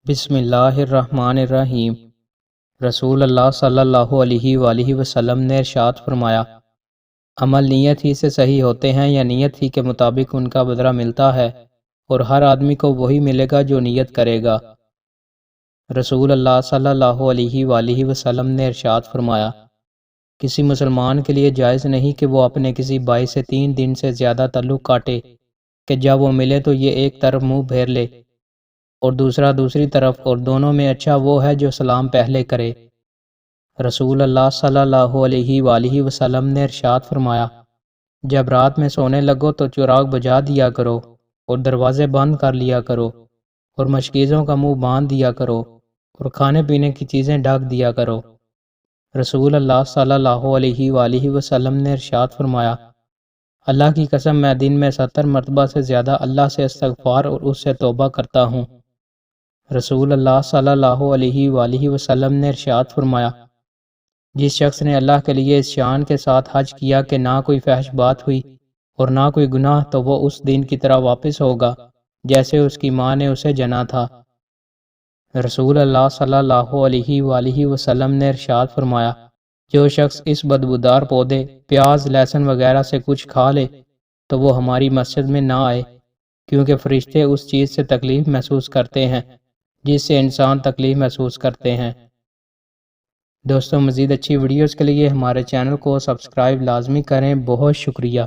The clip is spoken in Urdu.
بسم اللہ الرحمن الرحیم۔ رسول اللہ صلی اللہ علیہ وآلہ وسلم نے ارشاد فرمایا، عمل نیت ہی سے صحیح ہوتے ہیں یا نیت ہی کے مطابق ان کا بدلہ ملتا ہے، اور ہر آدمی کو وہی ملے گا جو نیت کرے گا۔ رسول اللہ صلی اللہ علیہ وآلہ وسلم نے ارشاد فرمایا، کسی مسلمان کے لیے جائز نہیں کہ وہ اپنے کسی بھائی سے 3 دن سے زیادہ تعلق کاٹے کہ جب وہ ملے تو یہ ایک طرف منہ پھیر لے اور دوسرا دوسری طرف، اور دونوں میں اچھا وہ ہے جو سلام پہلے کرے۔ رسول اللہ صلی اللہ علیہ وآلہ وسلم نے ارشاد فرمایا، جب رات میں سونے لگو تو چراغ بجھا دیا کرو اور دروازے بند کر لیا کرو اور مشکیزوں کا منہ باندھ دیا کرو اور کھانے پینے کی چیزیں ڈھک دیا کرو۔ رسول اللہ صلی اللہ علیہ وآلہ وسلم نے ارشاد فرمایا، اللہ کی قسم میں دن میں 70 مرتبہ سے زیادہ اللہ سے استغفار اور اس سے توبہ کرتا ہوں۔ رسول اللہ صلی اللہ علیہ وآلہ وسلم نے ارشاد فرمایا، جس شخص نے اللہ کے لیے اس شان کے ساتھ حج کیا کہ نہ کوئی فحش بات ہوئی اور نہ کوئی گناہ، تو وہ اس دن کی طرح واپس ہوگا جیسے اس کی ماں نے اسے جنا تھا۔ رسول اللہ صلی اللہ علیہ وآلہ وسلم نے ارشاد فرمایا، جو شخص اس بدبودار پودے پیاز لہسن وغیرہ سے کچھ کھا لے تو وہ ہماری مسجد میں نہ آئے، کیونکہ فرشتے اس چیز سے تکلیف محسوس کرتے ہیں جس سے انسان تکلیف محسوس کرتے ہیں۔ دوستو، مزید اچھی ویڈیوز کے لیے ہمارے چینل کو سبسکرائب لازمی کریں۔ بہت شکریہ۔